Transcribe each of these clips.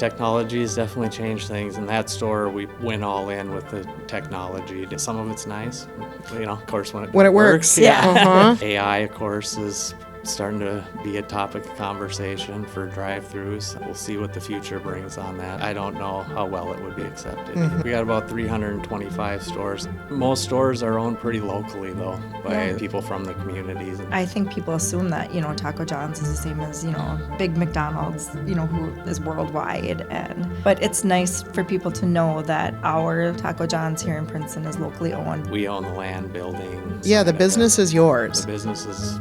Technology has definitely changed things. In that store, we went all in with the technology. Some of it's nice, of course, when it works. Yeah. Uh-huh. AI, of course, is starting to be a topic of conversation for drive-thrus. We'll see what the future brings on that. I don't know how well it would be accepted. Mm-hmm. We got about 325 stores. Most stores are owned pretty locally, though, by people from the communities. I think people assume that, Taco John's is the same as, big McDonald's, who is worldwide. But it's nice for people to know that our Taco John's here in Princeton is locally owned. We own the land, building. Yeah, the business is yours. The business is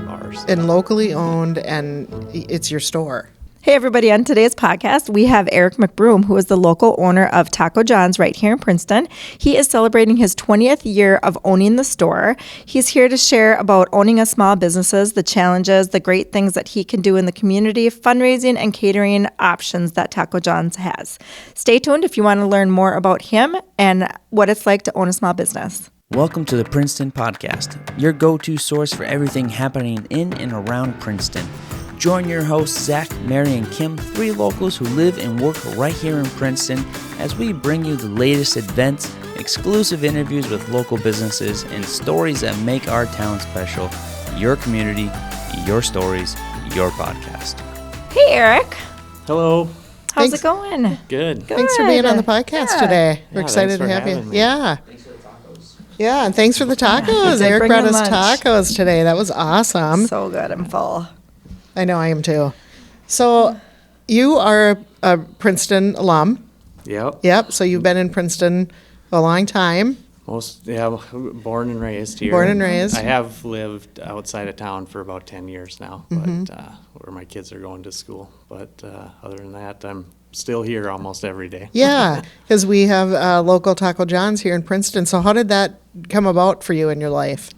ours. And locally owned, and it's your store. Hey everybody, on today's podcast, we have Eric McBroom, who is the local owner of Taco John's right here in Princeton. He is celebrating his 20th year of owning the store. He's here to share about owning a small businesses, the challenges, the great things that he can do in the community, fundraising and catering options that Taco John's has. Stay tuned if you want to learn more about him and what it's like to own a small business. Welcome to the Princeton Podcast, your go-to source for everything happening in and around Princeton. Join your hosts, Zach, Mary, and Kim, three locals who live and work right here in Princeton, as we bring you the latest events, exclusive interviews with local businesses, and stories that make our town special. Your community, your stories, your podcast. Hey, Eric. Hello. How's it going? Good. Thanks for being on the podcast today. We're excited to have you. Me. Yeah. Thanks for the tacos. Yeah, and thanks for the tacos. They Eric bring brought in us lunch. tacos today. That was awesome. So good. I'm full. I know I am too. So you are a Princeton alum. Yep. Yep. So you've been in Princeton a long time. Born and raised here. Born and raised. I have lived outside of town for about 10 years now, but where my kids are going to school. But other than that, I'm still here almost every day. Yeah, because we have local Taco John's here in Princeton. So how did that come about for you in your life?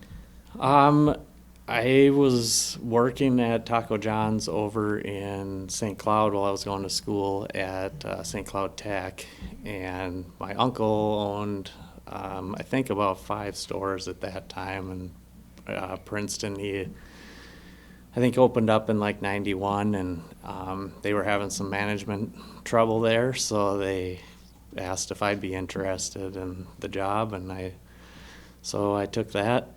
I was working at Taco John's over in St. Cloud while I was going to school at St. Cloud Tech, and my uncle owned, I think, about 5 stores at that time, and Princeton, he, I think, opened up in like 91, and they were having some management trouble there, so they asked if I'd be interested in the job, and so I took that.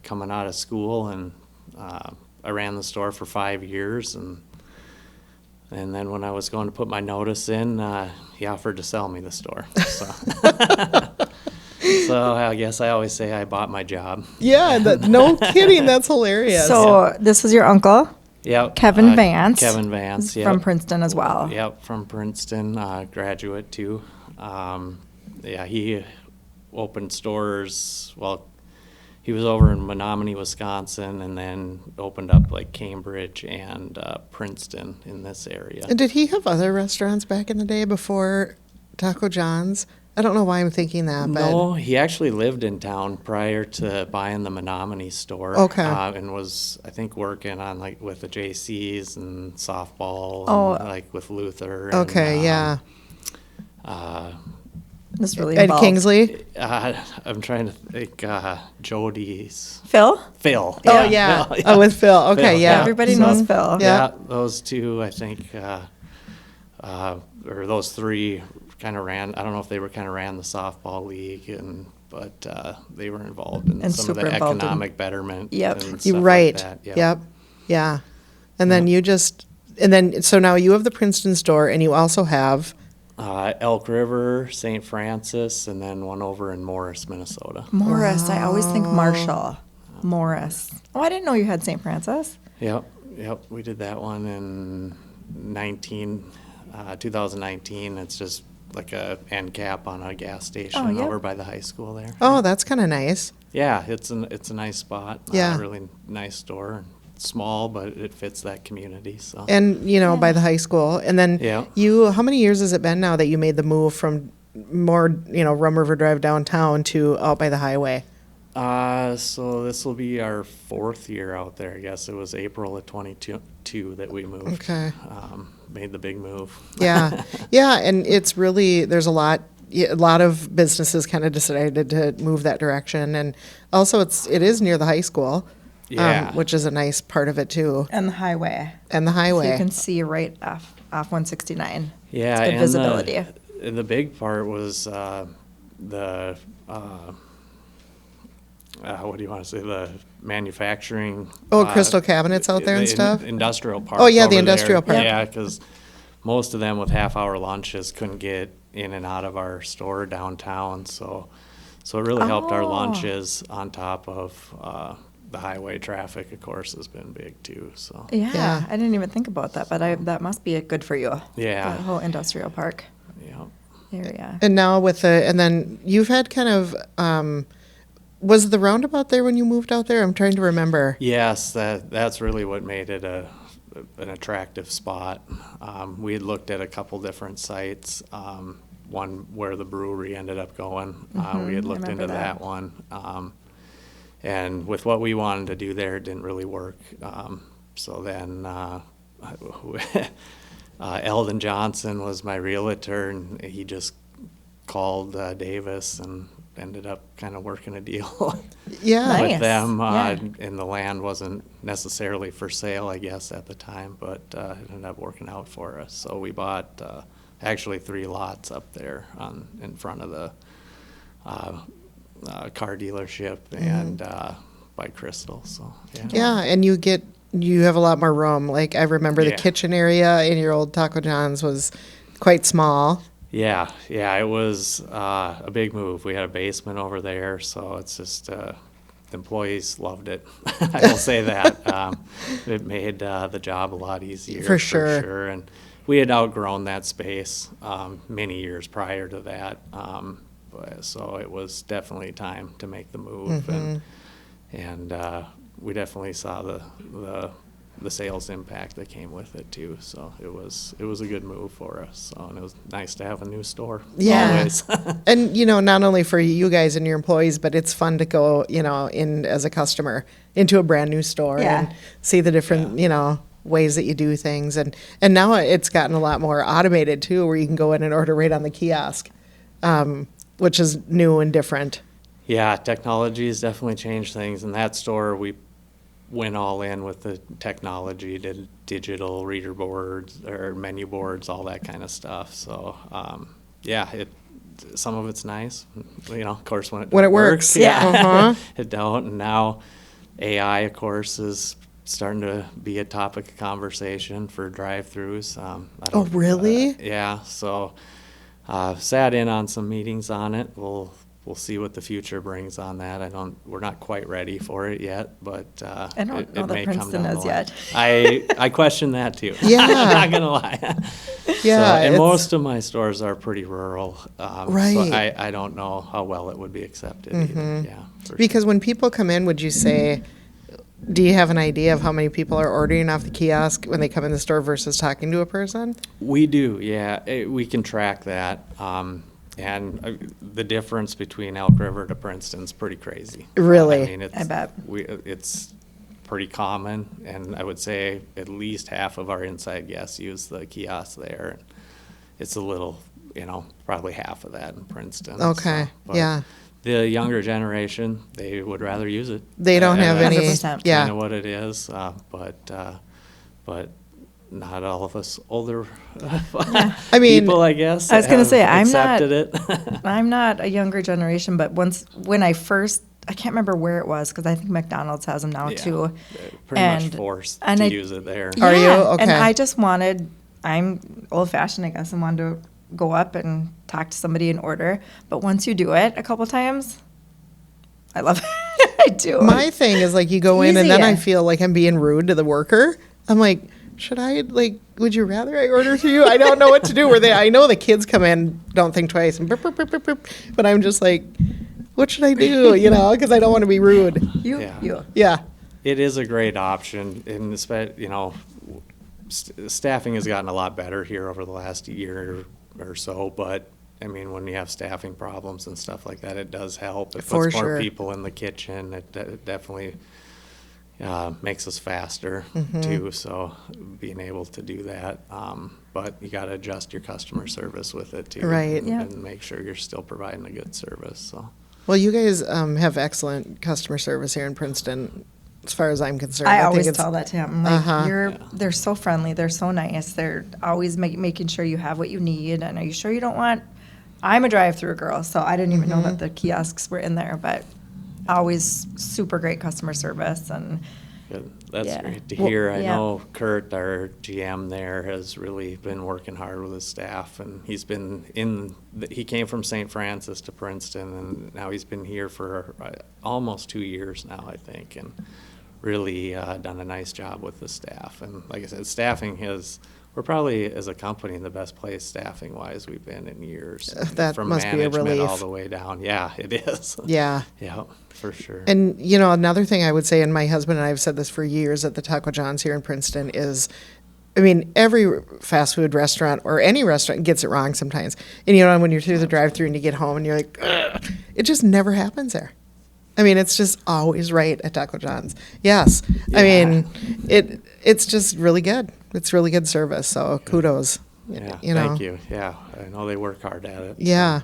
Coming out of school, and I ran the store for 5 years, and then when I was going to put my notice in, he offered to sell me the store. So I guess I always say I bought my job. Yeah, no kidding. That's hilarious. So this is your uncle? Yep. Kevin Vance. Kevin Vance, yep. From Princeton as well. Yep, from Princeton, graduate too. He opened stores, he was over in Menominee, Wisconsin, and then opened up like Cambridge and Princeton in this area. And did he have other restaurants back in the day before Taco John's? I don't know why I'm thinking that. But No, he actually lived in town prior to buying the Menominee store. Okay. And was, I think, working on like with the JCs and softball, and, like with Luther. Okay, yeah. This really Ed involved. Kingsley? I'm trying to think. Jody's. Phil? Phil. Oh, yeah. Phil, Oh, with Phil. Okay, Phil, yeah. Everybody knows Phil. Yeah. Those two, I think, or those three kind of ran. I don't know if they were kind of ran the softball league, but they were involved in And some of the super involved in- economic betterment. Yep. and You're stuff right. Like that. Yep. Yeah. And then so now you have the Princeton store, and you also have Elk River, St. Francis, and then one over in Morris, Minnesota. Morris. I always think Marshall. Morris. Oh, I didn't know you had St. Francis. Yep. We did that one in 2019. It's just like a end cap on a gas station yep. over by the high school there. Oh, that's kind of nice. Yeah, it's a nice spot. Yeah. Really nice store. Small, but it fits that community. So. And, by the high school. And then how many years has it been now that you made the move from more, Rum River Drive downtown to out by the highway? So this will be our 4th year out there. I guess it was April of 22 that we moved. Okay. Made the big move. Yeah. Yeah, and it's really, there's a lot of businesses kind of decided to move that direction. And also it is near the high school. Yeah. Which is a nice part of it too. And the highway. So you can see right off off 169. Yeah, It's good and visibility. the big part was the what do you want to say? The manufacturing. Oh, crystal cabinets out there and the stuff? Industrial park. Oh, yeah, the over industrial there. park. Yeah, because most of them with half-hour lunches couldn't get in and out of our store downtown, so it really helped our Oh. lunches on top of the highway traffic. Of course, has been big too. So Yeah, I didn't even think about that, but that must be good for you. Yeah. The whole industrial park yeah. area. And now and then you've had kind of, was the roundabout there when you moved out there? I'm trying to remember. Yes, that's really what made it an attractive spot. We had looked at a couple different sites, one where the brewery ended up going. We had I looked into remember that that. one. And with what we wanted to do there, it didn't really work. So then Eldon Johnson was my realtor, and he just called Davis and ended up kind of working a deal Yeah. Nice. with them. Yeah. And the land wasn't necessarily for sale, I guess, at the time, but it ended up working out for us. So we bought actually 3 lots up there in front of the car dealership and by Crystal. So Yeah, and you have a lot more room. Like I remember the Yeah. kitchen area in your old Taco John's was quite small. Yeah, it was a big move. We had a basement over there, so it's just the employees loved it. I will say that. It made the job a lot easier. For sure. And we had outgrown that space many years prior to that. So it was definitely time to make the move. And we definitely saw the sales impact that came with it too. So it was a good move for us. So, and it was nice to have a new store. Yeah. Always. And, not only for you guys and your employees, but it's fun to go, in as a customer into a brand new store Yeah. and see the different, ways that you do things. And now it's gotten a lot more automated too, where you can go in and order right on the kiosk, which is new and different. Yeah, technology has definitely changed things. In that store, we went all in with the technology, did digital reader boards or menu boards, all that kind of stuff. So, some of it's nice, of course, when When it works, yeah. Uh-huh. It don't. And now AI, of course, is starting to be a topic of conversation for drive-throughs. Oh, really? Yeah, so sat in on some meetings on it. We'll see what the future brings on that. We're not quite ready for it yet, but I don't know that may come Princeton down the is line. yet. I question that too. Yeah. I'm not gonna lie. Yeah, and it's- most of my stores are pretty rural. Right. So I don't know how well it would be accepted either. Yeah. for Because when people come in, would you say, do you have an idea of how many people are ordering off the kiosk when they come in the store versus talking to a person? sure. We do, yeah. We can track that. And the difference between Elk River to Princeton's pretty crazy. Really? I mean, I bet. It's pretty common, and I would say at least half of our inside guests use the kiosk there. It's a little, probably half of that in Princeton. Okay, but yeah. The younger generation, they would rather use it. They don't have any, 100%. yeah. Kind of what it is, but not all of us older I mean, people, I guess. I was gonna have say, I'm not- accepted it. I'm not a younger generation, but when I can't remember where it was, because I think McDonald's has them now Yeah, too. pretty much And- forced and to I- use it there. Are you? Yeah, Okay. And I'm old fashioned, I guess, and wanted to go up and talk to somebody and order. But once you do it a couple times, I love it. I do. My thing is like you go in and then I Easy. feel like I'm being rude to the worker. I'm like, would you rather I order through you? I don't know what to do. I know the kids come in, don't think twice, and burp, burp, burp, burp, burp, but I'm just like, what should I do? Because I don't want to be rude. Yeah. Yeah. It is a great option, and staffing has gotten a lot better here over the last year or so. But I mean, when you have staffing problems and stuff like that, it does help. It For puts more sure. people in the kitchen. It definitely makes us faster Mm-hmm. too. So being able to do that, but you got to adjust your customer service with it too, Right. And, Yeah. and make sure you're still providing a good service. So. Well, you guys have excellent customer service here in Princeton. as far as I'm concerned. I think always it's- tell that to him. Like, Uh-huh. they're so friendly. They're so nice. They're always making sure you have what you need. And are you sure you don't want? I'm a drive-through girl, so I didn't even know that the kiosks were in there. But always super great customer service and. Good. That's Yeah. great to Well, hear. I yeah. know Kurt, our GM there, has really been working hard with his staff, and he came from St. Francis to Princeton, and now he's been here for almost 2 years now, I think, and really done a nice job with the staff. And like I said, we're probably, as a company, in the best place staffing-wise we've been in years. That From must be a management relief. all the way down. Yeah, it is. Yeah. Yeah, for sure. And, another thing I would say, and my husband and I have said this for years at the Taco John's here in Princeton, is, every fast food restaurant or any restaurant gets it wrong sometimes. And, when you're through the drive-thru and you get home and you're like, ugh, it just never happens there. It's just always right at Taco John's. Yes. Yeah. It's just really good. It's really good service. So kudos. Yeah, you know. thank you. Yeah, I know they work hard at it. Yeah.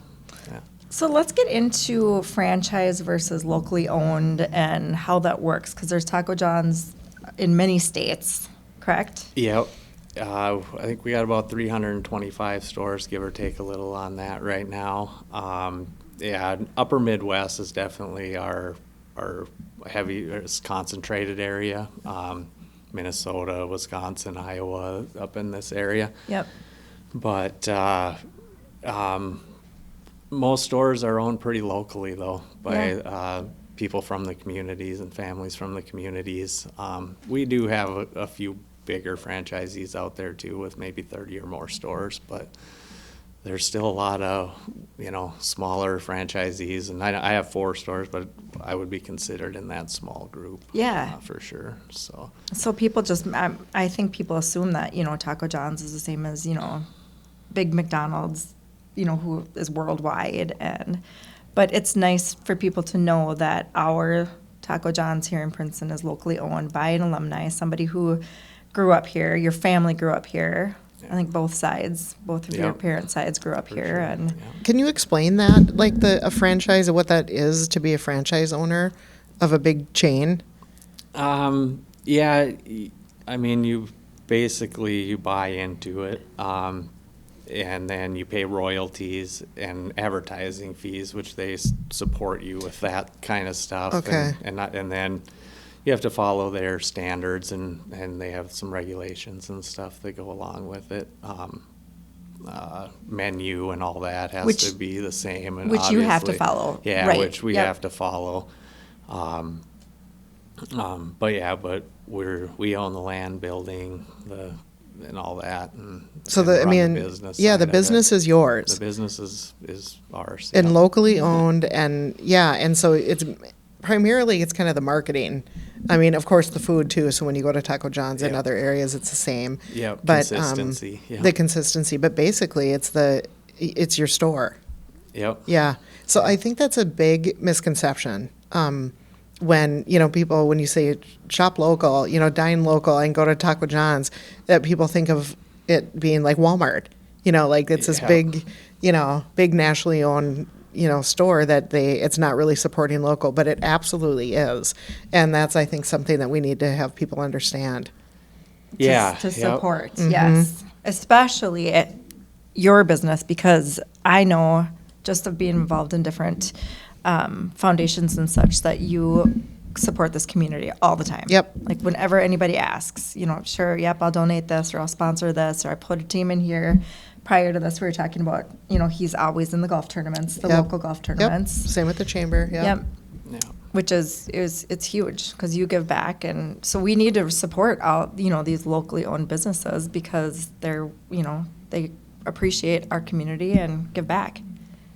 Yeah. So let's get into franchise versus locally owned and how that works, because there's Taco John's in many states, correct? Yep. I think we got about 325 stores, give or take a little on that right now. Yeah, Upper Midwest is definitely our heaviest concentrated area. Minnesota, Wisconsin, Iowa, up in this area. Yep. But most stores are owned pretty locally, though, by people from the communities and families from the communities. We do have a few bigger franchisees out there, too, with maybe 30 or more stores, but there's still a lot of, smaller franchisees. And I have 4 stores, but I would be considered in that small group. Yeah. For sure, so. So people just, I think people assume that, Taco John's is the same as, big McDonald's, who is worldwide. But it's nice for people to know that our Taco John's here in Princeton is locally owned by an alumni, somebody who grew up here, your family grew up here. I think both of your Yep. parents' sides grew up For here. sure, And yeah. Can you explain that, like a franchise, what that is to be a franchise owner of a big chain? Yeah, you basically buy into it, and then you pay royalties and advertising fees, which they support you with that kind of stuff. Okay. And then you have to follow their standards, and they have some regulations and stuff that go along with it. Menu and all that has to be the same. And which you have to obviously- follow. Yeah, Right. which we Yep. have to follow. But we own the land, building, and all that, and So and run the business the side of it. business is yours. The business is ours. And yeah. locally owned, and so it's primarily kind of the marketing. Of course, the food too. So when you go to Taco John's in Yeah. other areas, it's the same. Yeah, But consistency. Yeah. the consistency. But basically, it's your store. Yep. Yeah. So I think that's a big misconception. When people, when you say shop local, dine local, and go to Taco John's, that people think of it being like Walmart. Like it's this Yeah. big nationally owned store that it's not really supporting local, but it absolutely is. And that's, I think, something that we need to have people understand. Yeah. to yep. support, yes. Especially at your business, because I know just of being involved in different foundations and such that you support this community all the time. Yep. Like whenever anybody asks, sure, yep, I'll donate this or I'll sponsor this or I put a team in here. Prior to this, we were talking about, he's always in the golf tournaments, the Yep. local golf tournaments. Same with the chamber. Yep. Yep. Yeah. Which it's huge because you give back, and so we need to support all these locally owned businesses because they're they appreciate our community and give back.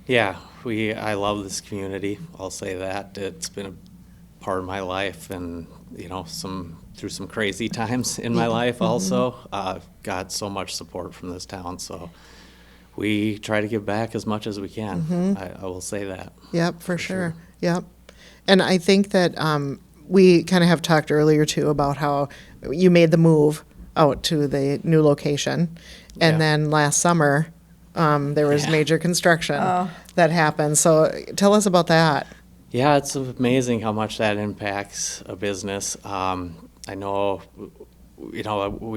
Yeah, I love this community. I'll say that. It's been a part of my life, and through some crazy times in my life also. Got so much support from this town, so we try to give back as much as we can. I will say that. Yep, for sure. Yep. And I think that we kind of have talked earlier too about how you made the move out to the new location, and Yeah. then last summer there was Yeah. major construction that happened. So tell us about that. Yeah, it's amazing how much that impacts a business. I know, we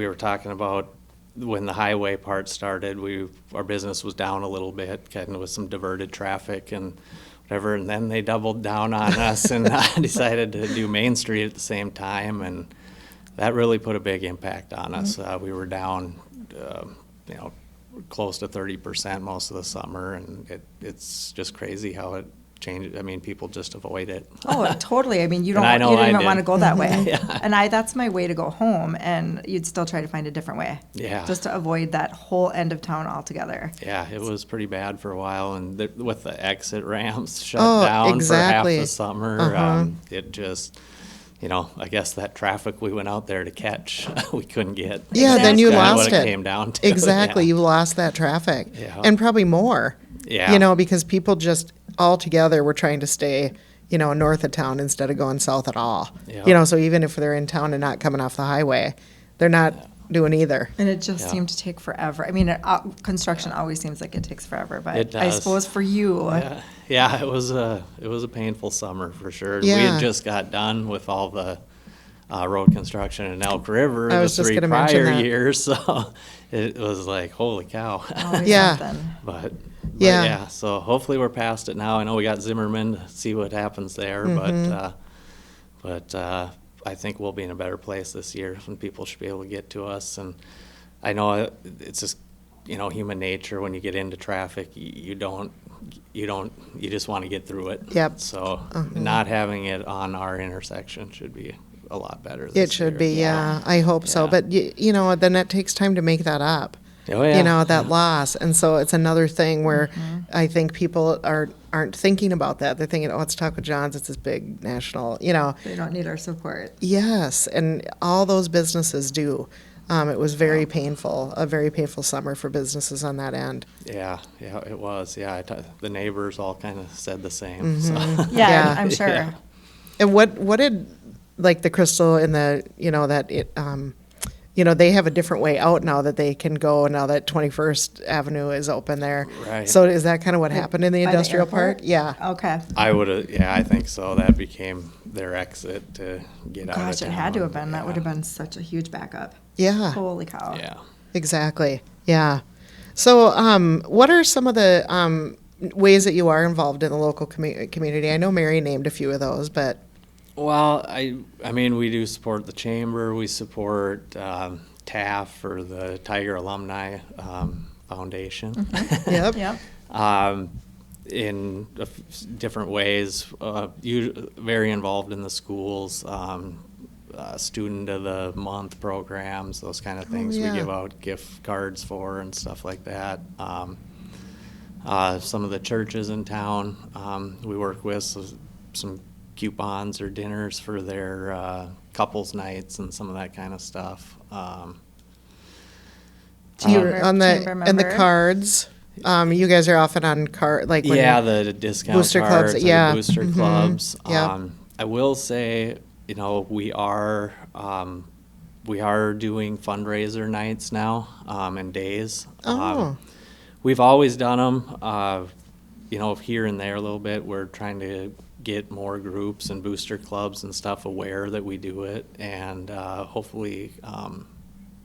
were talking about when the highway part started, our business was down a little bit, kind of with some diverted traffic and whatever, and then they doubled down on us and decided to do Main Street at the same time, and that really put a big impact on us. We were down, close to 30% most of the summer, and it's just crazy how it changed. I mean, people just avoid it. Oh, totally. I mean, you And I know didn't I even did. want to go that way. Yeah. And that's my way to go home, and you'd still try to find a different way. Yeah. Just to avoid that whole end of town altogether. Yeah, it was pretty bad for a while, and with the exit ramps shut Oh, down exactly. for half the summer, Uh-huh. it just, I guess that traffic we went out there to catch, we couldn't get. Yeah, then you That's kinda lost what it. it came down to. Exactly, Yeah. you lost that traffic. Yeah. And probably more. Yeah. Because people just all together were trying to stay, north of town instead of going south at all. Yeah. So even if they're in town and not coming off the highway, they're not doing either. And it just Yeah. seemed to take forever. I mean, construction always seems like it takes forever, but It I does. suppose for you, Yeah, it was a painful summer for sure. We Yeah. had just got done with all the road construction in Elk River I the was just 3 gonna mention prior that. years, so it was like, holy cow. always Yeah. something. But Yeah. yeah, so hopefully we're past it now. I know we got Zimmerman to see what happens there, but I think we'll be in a better place this year when people should be able to get to us. And I know it's just, human nature. When you get into traffic, you just want to get through it. Yep. So not having it on our intersection should be a lot better this It should year. be, yeah. I hope so. Yeah. But, then it takes time to make that up. Oh, yeah. That loss. And so it's another thing where I think people aren't thinking about that. They're thinking, it's Taco John's, it's this big national, They don't need our support. Yes, and all those businesses do. It was very painful, a very painful summer for businesses on that end. Yeah, it was. Yeah, the neighbors all kind of said the same. So. Yeah, Yeah. I'm sure. Yeah. And what did, like the Crystal and the, they have a different way out now that they can go now that 21st Avenue is open there. Right. So is that kind of what happened in the By the industrial airport? park? Yeah. Okay. I think so. That became their exit to get out of Gosh, town. it had to have been. That would have Yeah. been such a huge backup. Yeah. Holy cow. Yeah. Exactly. Yeah. So, what are some of the ways that you are involved in the local community? I know Mary named a few of those, but Well, I mean, we do support the chamber. We support TAF, for the Tiger Alumni Foundation. yep. Yep. In different ways, very involved in the schools, student of the month programs, those kind of things yeah. we give out gift cards for and stuff like that. Some of the churches in town we work with, so some coupons or dinners for their couples nights and some of that kind of stuff. Do you, Chamber- on the chamber and the member? cards, you guys are often on when Yeah, the discount Booster clubs, cards and yeah. the booster Mhm. clubs. Yep. I will say, we are doing fundraiser nights now and days. Oh. We've always done them, here and there a little bit. We're trying to get more groups and booster clubs and stuff aware that we do it, and hopefully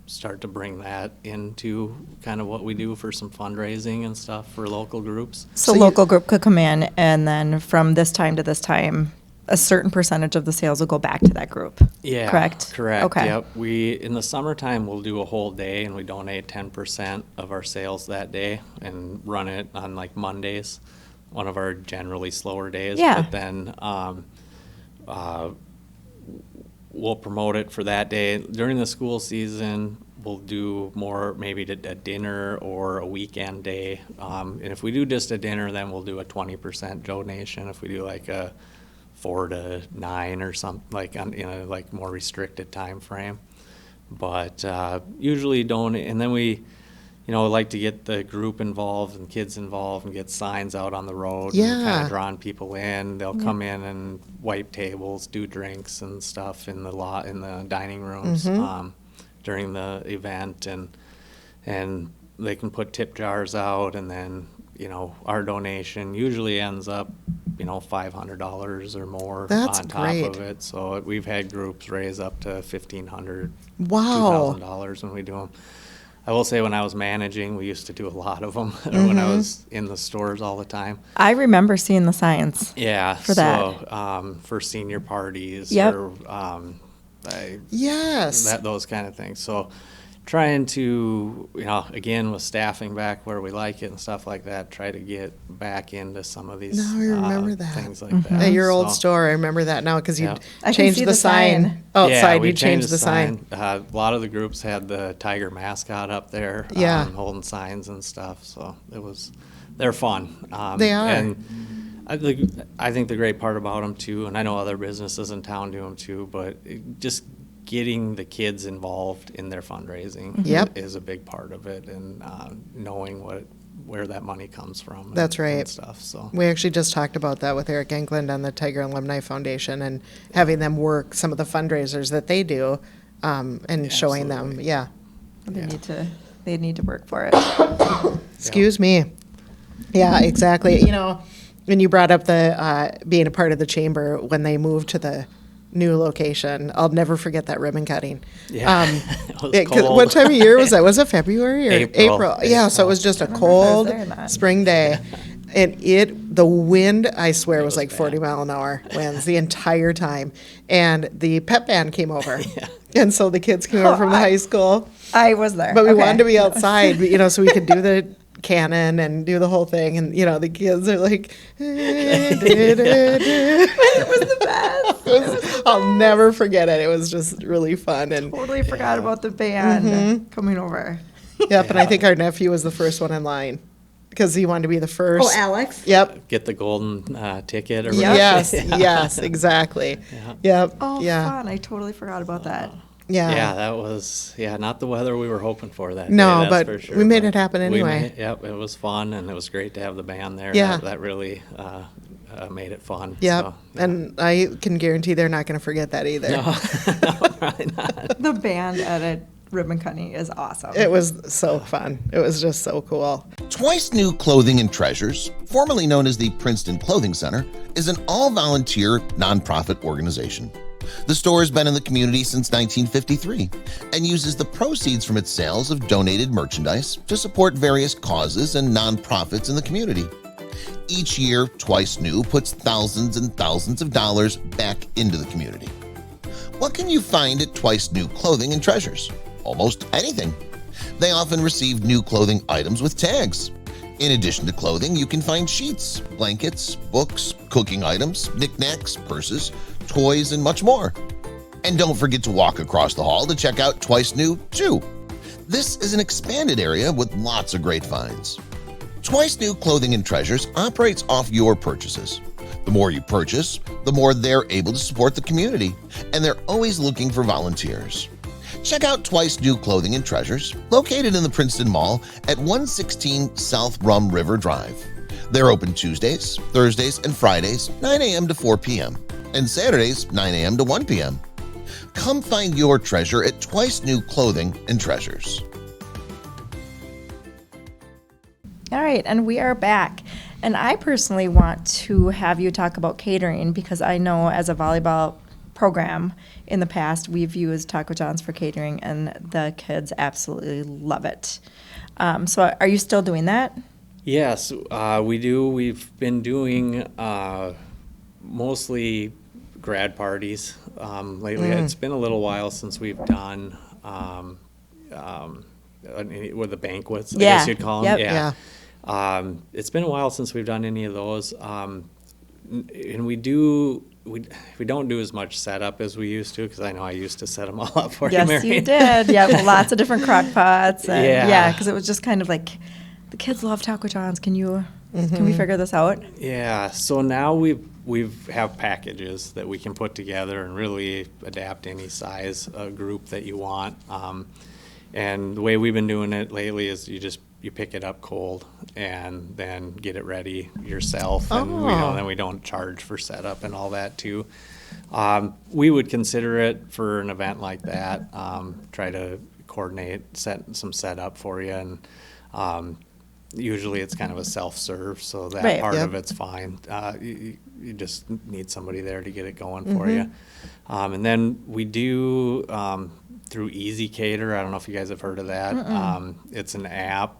start to bring that into kind of what we do for some fundraising and stuff for local groups. So, So you- local group could come in, and then from this time to this time, a certain percentage of the sales will go back to that group. Yeah. Correct? Correct. Okay. Yep. In the summertime, we'll do a whole day and we donate 10% of our sales that day and run it on like Mondays, one of our generally slower days. Yeah. But then we'll promote it for that day. During the school season, we'll do more, maybe a dinner or a weekend day. And if we do just a dinner, then we'll do a 20% donation. If we do like a 4 to 9 or something, like in a like more restricted time frame. But usually don't, and then we like to get the group involved and kids involved and get signs out on the road. And kind Yeah. of drawing people in. They'll come in and wipe tables, do drinks and stuff in the dining rooms during the event, and they can put tip jars out, and then our donation usually ends up $500 or more That's on top great. of it. So we've had groups raise up to $1,500, Wow. $2,000 when we do them. I will say when I was managing, we used to do a lot of them when I was in the stores all the time. I remember seeing the signs. Yeah, For that. for senior parties Yep. or Yes. those kind of things. So trying to, again, with staffing back where we like it and stuff like that, try to get back into some of these Now I remember that. things like that. At your old So, store, I remember that now because you Yeah. I can changed see the the sign sign. outside. Yeah, we You changed the sign. A lot of the groups had the tiger mascot up there, Yeah. holding signs and stuff. So they're fun. They are. And I think the great part about them too, and I know other businesses in town do them too, but just getting the kids involved in their fundraising Yep. is a big part of it, and knowing where that money comes from. That's right. And stuff. So We actually just talked about that with Eric England on the Tiger Alumni Foundation and having them work some of the fundraisers that they do and showing them. Absolutely. Yeah. They need to work for it. Excuse me. Yeah, exactly. When you brought up the being a part of the chamber when they moved to the new location, I'll never forget that ribbon cutting. Yeah. It was 'Cause cold. what time of year was that? Was it February or April. Yeah, so it was just a remember if I was cold there or not. spring day. And the wind, I swear, was like 40 mile an hour winds the entire time. And the pep band came over. And so the kids came over from the high school. I was there. But we Okay. wanted to be outside, so we could do the cannon and do the whole thing. And, the kids are like, It was the best. I'll never forget it. It was just really fun. And Totally forgot about the band coming over. yep, and I think our nephew was the first one in line because he wanted to be the first. Oh, Alex? Yep. Get the golden ticket or Yep. whatever. Yes, exactly. Yep. Oh, yeah. fun. I totally forgot about that. Yeah. Yeah, that was not the weather we were hoping for that No, day, that's but for sure. we made But it happen we anyway. Yep, it was fun, and it was great to have the band there. Yeah. That really made it fun. Yep. So, yeah. And I can guarantee they're not going to forget that either. No, probably not. The band at a ribbon cutting is awesome. It was so fun. It was just so cool. Twice New Clothing and Treasures, formerly known as the Princeton Clothing Center, is an all-volunteer nonprofit organization. The store has been in the community since 1953 and uses the proceeds from its sales of donated merchandise to support various causes and nonprofits in the community. Each year, Twice New puts thousands and thousands of dollars back into the community. What can you find at Twice New Clothing and Treasures? Almost anything. They often receive new clothing items with tags. In addition to clothing, you can find sheets, blankets, books, cooking items, knickknacks, purses, toys, and much more. And don't forget to walk across the hall to check out Twice New, too. This is an expanded area with lots of great finds. Twice New Clothing and Treasures operates off your purchases. The more you purchase, the more they're able to support the community, and they're always looking for volunteers. Check out Twice New Clothing and Treasures, located in the Princeton Mall at 116 South Rum River Drive. They're open Tuesdays, Thursdays, and Fridays, 9 a.m. to 4 p.m., and Saturdays, 9 a.m. to 1 p.m. Come find your treasure at Twice New Clothing and Treasures. All right, and we are back. And I personally want to have you talk about catering because I know as a volleyball program in the past, we've used Taco John's for catering, and the kids absolutely love it. So are you still doing that? Yes, we do. We've been doing mostly grad parties lately. It's been a little while since we've done with the banquets, I guess you'd call them. Yep. Yeah. It's been a while since we've done any of those, and we don't do as much setup as we used to, because I know I used to set them all up for you, Yes, Mary. you did. Yeah, lots of different crock pots. And Yeah. because it was just kind of like, the kids love Taco John's. Can we figure this out? Yeah, so now we have packages that we can put together and really adapt any size group that you want. And the way we've been doing it lately is you pick it up cold and then get it ready yourself. And then we don't charge for setup and all that too. We would consider it for an event like that. Try to coordinate, set some setup for you, and Usually it's kind of a self-serve, so that Right. part Yep. of it's fine. You just need somebody there to get it going for you. And then we do through ezCater. I don't know if you guys have heard of that. It's an app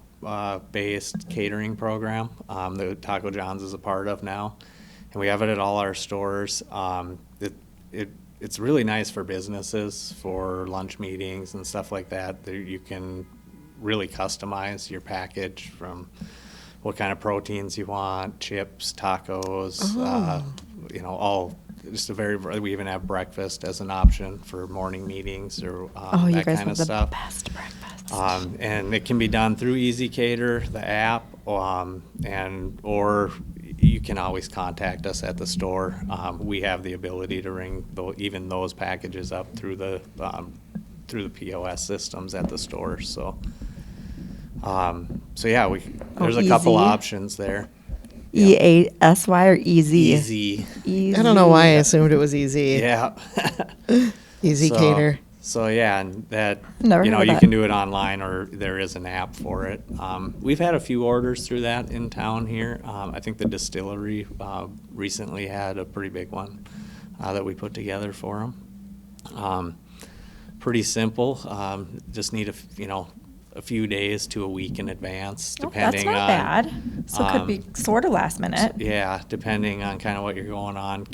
based catering program that Taco John's is a part of now, and we have it at all our stores. It's really nice for businesses, for lunch meetings and stuff like that. There you can really customize your package from what kind of proteins you want, chips, tacos, all just we even have breakfast as an option for morning meetings or You that guys kind have of the stuff. best breakfast. And it can be done through ezCater, the app, or you can always contact us at the store. We have the ability to ring even those packages up through the POS systems at the store. So, yeah, there's a couple easy. options there. EASY or easy? Easy. I don't know why I assumed it was easy. Yeah. ezCater. So yeah, and that Never heard of you that. can do it online or there is an app for it. We've had a few orders through that in town here. I think the distillery recently had a pretty big one that we put together for them. Pretty simple. Just need a few days to a week in advance, Oh, that's depending not on. bad. So it could be sort of last minute. Yeah, depending on kind of what you're going on.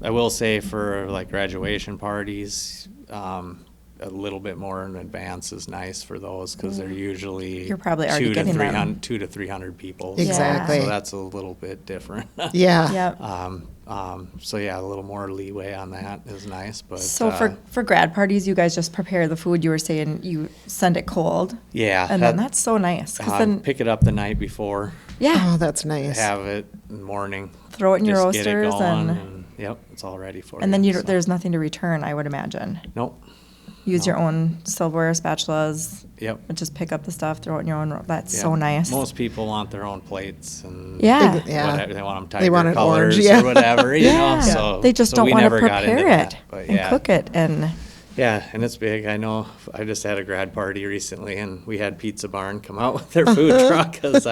I will say for like graduation parties, a little bit more in advance is nice for those because they're usually You're probably already getting them. 200 to 300 people. Exactly. So that's a little bit different. Yeah. Yep. So yeah, a little more leeway on that is nice. But So for grad parties, you guys just prepare the food. You were saying you send it cold. yeah, And then that's so nice. 'Cause then, pick it up the night before, yeah, Oh, that's nice. have it in the morning. throw it in your just get it roasters going, and yep, it's all ready for you. and then so. there's nothing to return, I would imagine. Nope. Use No. your own silverware, spatulas, Yep. and just pick up the stuff, throw it in your own. That's Yeah. so nice. Most people want their own plates and Yeah. Yeah. whatever. They want them tiger They want it colors orange, yeah. or whatever, you know. Yeah. So They just so don't we want to never got into prepare that, it but and yeah. cook it. And Yeah, and it's big. I know. I just had a grad party recently, and we had Pizza Barn come out with their food truck because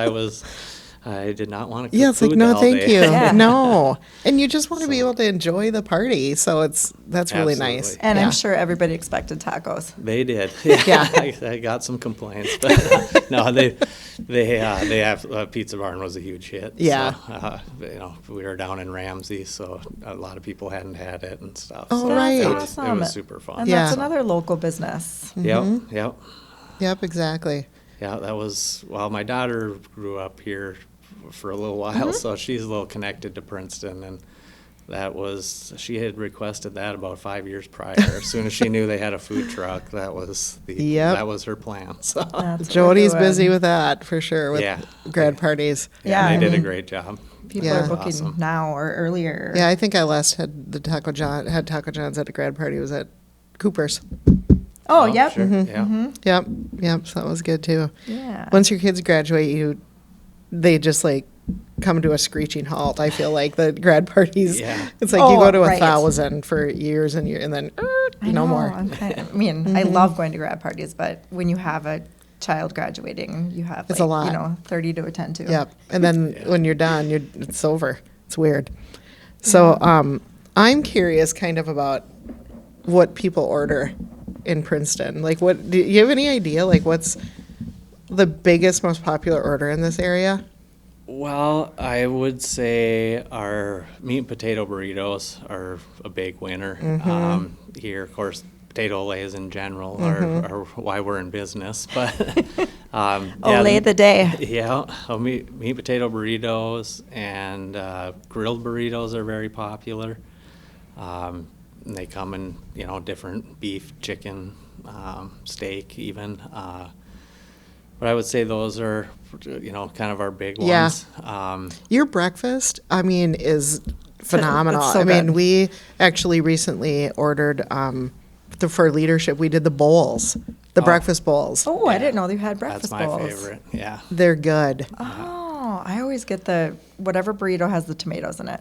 I did not want to cook Yeah, it's like, food no, all thank day. you. Yeah. No. And you just want to be So- able to enjoy the party. So that's really nice. Absolutely. and Yeah. I'm sure everybody expected tacos. They did. Yeah. I got some complaints, but no, they have Pizza Barn was a huge hit. Yeah. So, we were down in Ramsey, so a lot of people hadn't had it and stuff. Oh, so right. It Awesome. was super fun. And Yeah. that's another local business. Yep. Yep, exactly. Yeah, that was, my daughter grew up here for a little while, so she's a little connected to Princeton, and she had requested that about 5 years prior. As soon as she knew they had a food truck, that was Yep. that was her plan. So That's what we're Jody's doing. busy with that for sure, with Yeah. grad parties. Yeah, they I did a mean, great job. People Yeah. are booking Awesome. now or earlier. Yeah, I think I last had Taco John's at a grad party. It was at Cooper's. Oh, yep. Sure. Yeah. Yep, so that was good too. Yeah. Once your kids graduate, they just like come to a screeching halt. I feel like the grad parties. Yeah. It's like you Oh, go to right. 1,000 for years and years, and then I no know, more. I mean, I love going to grad parties, but when you have a child graduating, you have It's a lot. 30 to attend to. Yep. And then when you're done, it's over. It's weird. So I'm curious kind of about what people order in Princeton. Like, do you have any idea? Like, what's the biggest, most popular order in this area? Well, I would say our meat and potato burritos are a big winner here. Of course, potato olays in general are why we're in business. But Olay the day. Yeah, meat and potato burritos and grilled burritos are very popular. And they come in different beef, chicken, steak even. But I would say those are kind of our big Yeah. ones. Your breakfast, I mean, is phenomenal. It's so I mean, good. we actually recently ordered for leadership. We did the bowls, the breakfast bowls. Oh, I didn't know you had breakfast That's my bowls. favorite. Yeah. They're good. Oh, I always get whatever burrito has the tomatoes in it.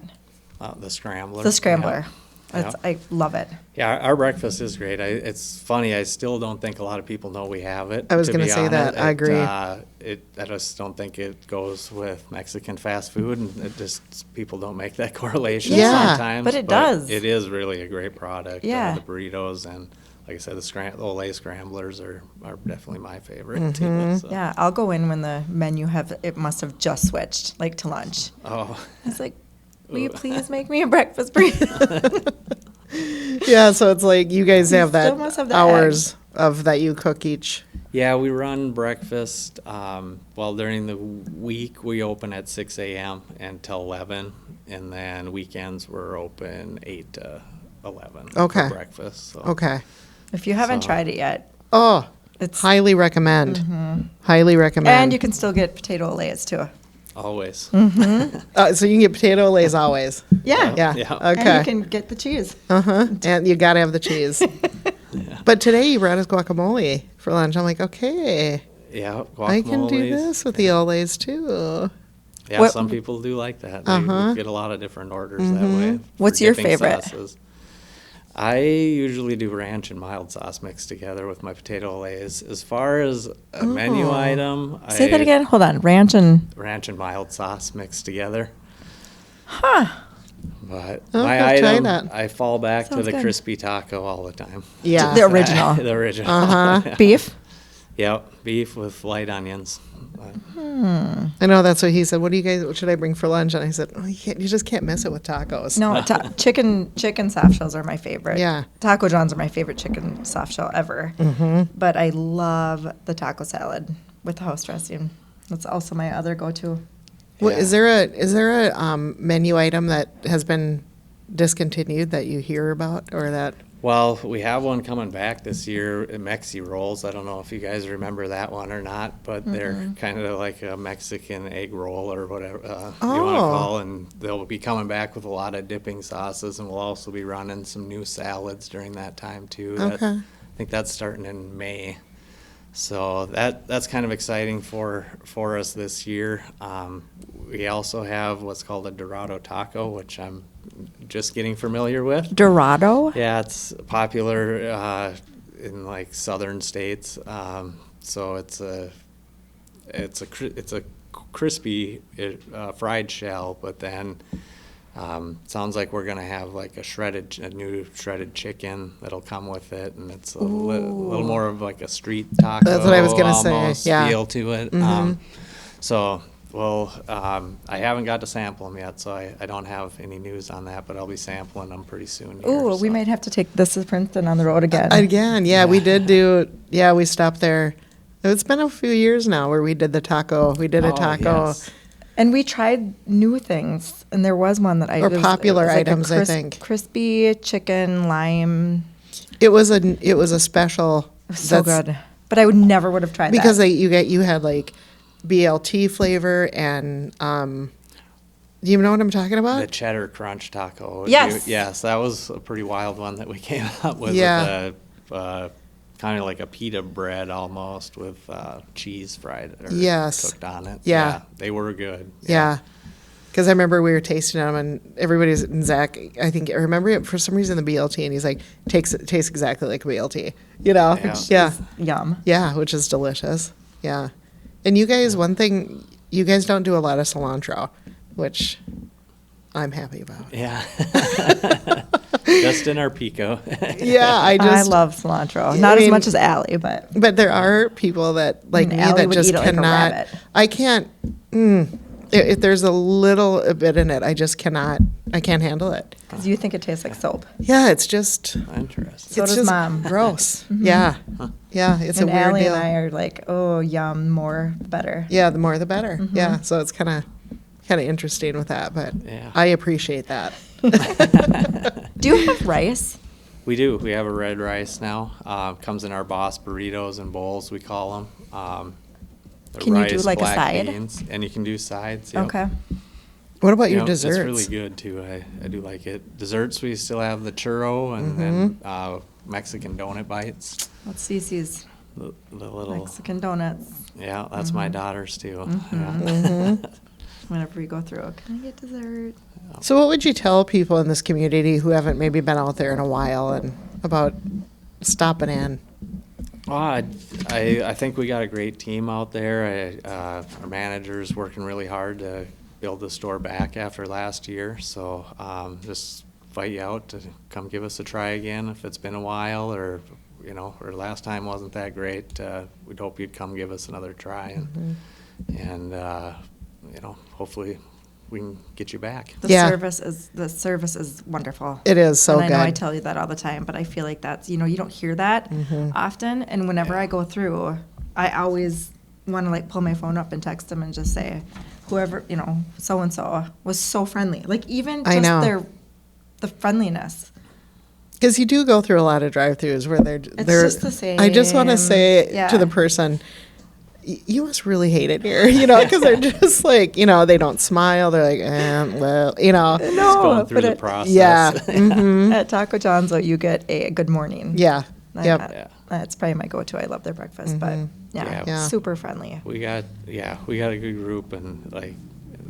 The scrambler. The scrambler. I love it. Yeah, our breakfast is great. It's funny. I still don't think a lot of people know we have it. I was to gonna be say that. honest. I agree. I just don't think it goes with Mexican fast food, and it just people don't make that correlation Yeah, sometimes. but it does. It is really a great product. Yeah. The burritos and, like I said, the Olay scramblers are definitely my favorite Mm-hmm. too. So. Yeah, I'll go in when the menu it must have just switched, like to lunch. Oh. I was like, will you please make me a breakfast burrito? Yeah, so it's like you guys have that still must have the hours of that you cook each. Yeah, we run breakfast. During the week we open at 6 a.m. until 11, and then weekends we're open 8 to 11 Okay. for breakfast. So. Okay. If you haven't So- tried it yet, Oh, it's highly recommend. Highly recommend. and you can still get potato olays too. Always. So you can get potato lays always. Yeah. Yeah. Yeah. And Okay. you can get the cheese. And you gotta have the cheese. But today you brought us guacamole for lunch. I'm like, okay, Yeah, I can do guacamoles. this with the olays too. Yeah, What- some people do like that. They Uh-huh. get a lot of different orders that way. for What's your dipping favorite? sauces. I usually do ranch and mild sauce mixed together with my potato olays. As far as a menu item, Say that again. Hold on. Ranch and Ranch and mild sauce mixed together. huh. But I'll my have to try item, that. I fall back to Sounds the good. crispy taco all the time. Yeah. The original. The original. Uh-huh. Beef. Yep, beef with light onions. I know that's what he said. What should I bring for lunch? And I said, oh, you just can't miss it with tacos. No, chicken soft shells are my favorite. Yeah. Taco John's are my favorite chicken soft shell ever. But I love the taco salad with the house dressing. That's also my other go-to. What, Yeah. is there a menu item that has been discontinued that you hear about or that? Well, we have one coming back this year, mexi rolls. I don't know if you guys remember that one or not, but they're kind of like a Mexican egg roll or whatever you want to call, and they'll be coming back with a lot of dipping sauces, and we'll also be running some new salads during that time too. Okay. I think that's starting in May. So that's kind of exciting for us this year. We also have what's called a Dorado taco, which I'm just getting familiar with. Dorado. Yeah, it's popular in like southern states. So it's a crispy fried shell, but then sounds like we're gonna have like a new shredded chicken that'll come with it, and it's a little more of like a street taco. That's what I was gonna say, almost yeah. feel to it. I haven't got to sample them yet, so I don't have any news on that, but I'll be sampling them pretty soon. Here, Ooh, we so. might have to take this to Princeton on the road again. Again, yeah, we did we stopped there. It's been a few years now where we did the taco. We did a Oh, taco. yes. And we tried new things, and there was one that Or popular items, I think. Crispy chicken lime. It was a special. So good. But I would have tried Because that. you had like BLT flavor and do you know what I'm talking about? The cheddar crunch taco. Yes. Yes, that was a pretty wild one that we came up with. Yeah. With kind of like a pita bread almost with cheese fried or Yes. cooked on it. Yeah. They were good. Yeah. Because I remember we were tasting them, and and Zach, I remember it for some reason, the BLT, and he's like, tastes exactly like a BLT, you know? Yeah. Yum. Yeah, which is delicious. Yeah. And you guys, one thing, you guys don't do a lot of cilantro, which I'm happy about. Yeah. Just in our pico. Yeah, I love cilantro. I Not as mean- much as Allie, but But there are people that, like me, Allie that would just eat it like a cannot. rabbit. I can't. If there's a little bit in it, I just cannot. I can't handle it. because you think it tastes like soap. Yeah, it's just. Interesting. So it's does just Mom. gross. Yeah, yeah, it's And a weird Allie deal. and I are like, oh, yum, more, the better. Yeah, the more the better. Yeah, so it's kind of interesting with that, but Yeah. I appreciate that. Do you have rice? We do. We have a red rice now. Comes in our Boss burritos and bowls, we call them. Can you do like a side? Beans, and you can do sides. Yep. Okay. What about You your know, desserts? It's really good too. I do like it. Desserts, we still have the churro and then Mexican donut bites. What's Cece's The little Mexican donuts? yeah, that's my daughter's too. Yeah. whenever we go through. Can I get dessert? So what would you tell people in this community who haven't maybe been out there in a while and about stopping in? I think we got a great team out there. Our manager's working really hard to build the store back after last year. So just invite you out to come give us a try again if it's been a while, or or last time wasn't that great. We'd hope you'd come give us another try, and hopefully we can get you back. The Yeah. service is wonderful. It is so and I good. know I tell you that all the time, but I feel like that's, you don't hear that often. And whenever I go through, I always want to like pull my phone up and text them and just say, whoever, so-and-so was so friendly. Like even I know. just the friendliness. Because you do go through a lot of drive-throughs where they're just the same. I just want to say Yeah. to the person, you must really hate it here, because they're just like, they don't smile. They're like, well, Just going through but the process. yeah, mhm, At Taco John's, though, you get a good morning. yeah, yep. Yeah. That's probably my go-to. I love their breakfast, but Yeah. super friendly. We got a good group, and like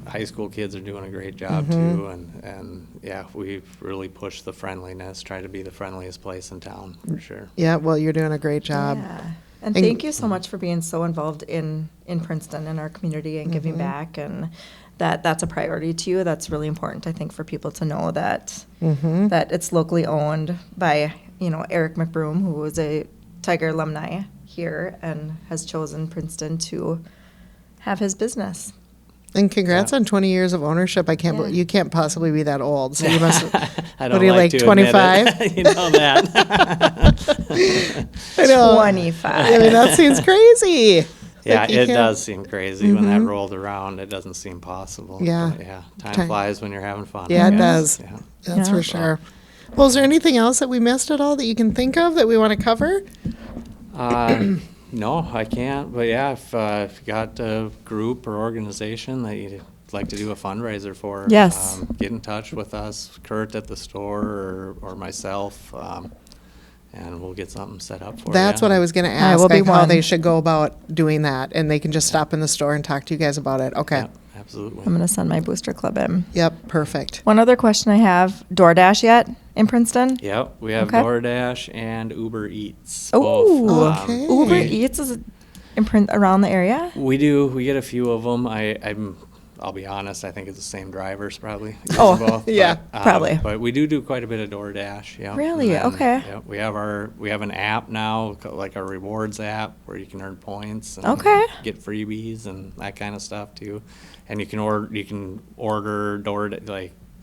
high school kids are doing a great job too, and we've really pushed the friendliness, try to be the friendliest place in town for sure. Yeah, well, you're doing a great job. Yeah. And And- thank you so much for being so involved in Princeton and our community and giving back, and that's a priority to you. That's really important, I think, for people to know that that it's locally owned by, Eric McBroom, who was a Tiger alumni here and has chosen Princeton to have his business. And congrats Yeah. on 20 years of ownership. I can't Yeah. believe you can't possibly be that old. So you must. I What don't are you, like like, to admit 25? it. You know that. I know. 25. I mean, that seems crazy. Yeah, Like, you it can't- does seem crazy when that rolled around. It doesn't seem possible. Yeah. But yeah. Time Time- flies when you're having fun. Yeah, I it guess. does. Yeah. That's Yeah. for sure. Well, is there anything else that we missed at all that you can think of that we want to cover? No, I can't. But yeah, if you got a group or organization that you'd like to do a fundraiser for, Yes. get in touch with us, Kurt at the store or myself, and we'll get something set up for you. That's what I was going to ask, will be like, how one. they should go about doing that. And they can just stop in the store and talk to you guys about it. Okay. Yeah, absolutely. I'm going to send my booster club in. Yep, perfect. One other question I have, DoorDash yet in Princeton? Yep, we have Okay. DoorDash and Uber Eats. Ooh. both. Okay. Uber Eats is around the area? We do. We get a few of them. I'll be honest. I think it's the same drivers probably. use Oh, both, yeah, probably. But we do quite a bit of DoorDash. Yeah. Really? Okay. Yeah, we have an app now, like a rewards app, where you can earn points and Okay. get freebies and that kind of stuff too. And you can order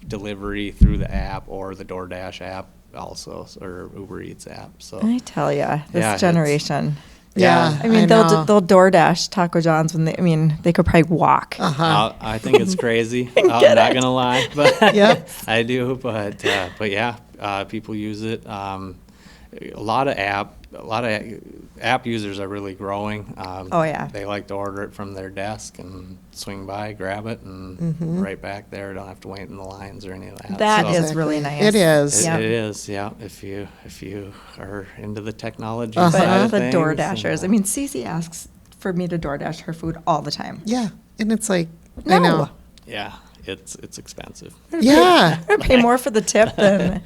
delivery through the app or the DoorDash app also, or Uber Eats app. So I tell ya, this Yeah, it's- generation. Yeah. I mean, know. they'll DoorDash Taco John's when they could probably walk. Uh-huh. I think it's crazy. I'm Get not it. gonna lie, but Yep. I do. But yeah, people use it. A lot of app users are really growing. Oh, yeah. They like to order it from their desk and swing by, grab it, and right back there. Don't have to wait in the lines or any of that. That So is really nice. It is. Yeah. It is, yeah. If you are into the technology Uh-huh. side But of the things, DoorDashers, I mean, Cece asks for me to DoorDash her food all the time. Yeah. And it's like, No. I know. yeah, it's expensive. Yeah. I pay more for the tip than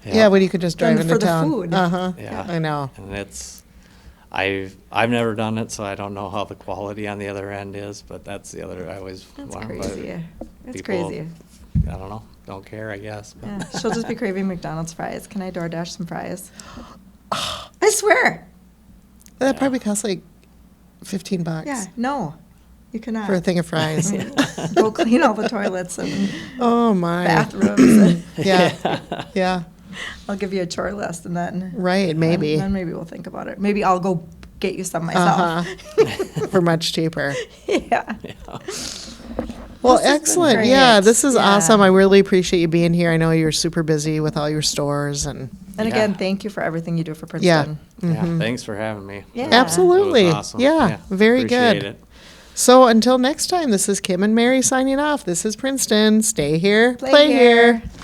Yeah, when you could just drive Than into for the town. food. Uh-huh. Yeah. I know. And I've never done it, so I don't know how the quality on the other end is. But that's the other. I always That's wonder, but crazy. It's people, crazy. I don't know. Don't care, I guess. But Yeah. She'll just be craving McDonald's fries. Can I DoorDash some fries? I swear. That probably costs like $15 Yeah. No, you cannot. for a thing of fries. Go clean all the toilets and Oh, my. bathrooms. Yeah. Yeah. I'll give you a chore list and then Right, maybe. Then maybe we'll think about it. Maybe I'll go get you some myself. Uh-huh. For much cheaper. Yeah. Well, This has been excellent. great. Yeah, this is Yeah. awesome. I really appreciate you being here. I know you're super busy with all your stores and And again, Yeah. thank you for everything you do for yeah. Princeton. yeah, thanks for having me. Yeah. Absolutely. It was awesome. Yeah, very appreciate good. It. So until next time, this is Kim and Mary signing off. This is Princeton. Stay here, Play here.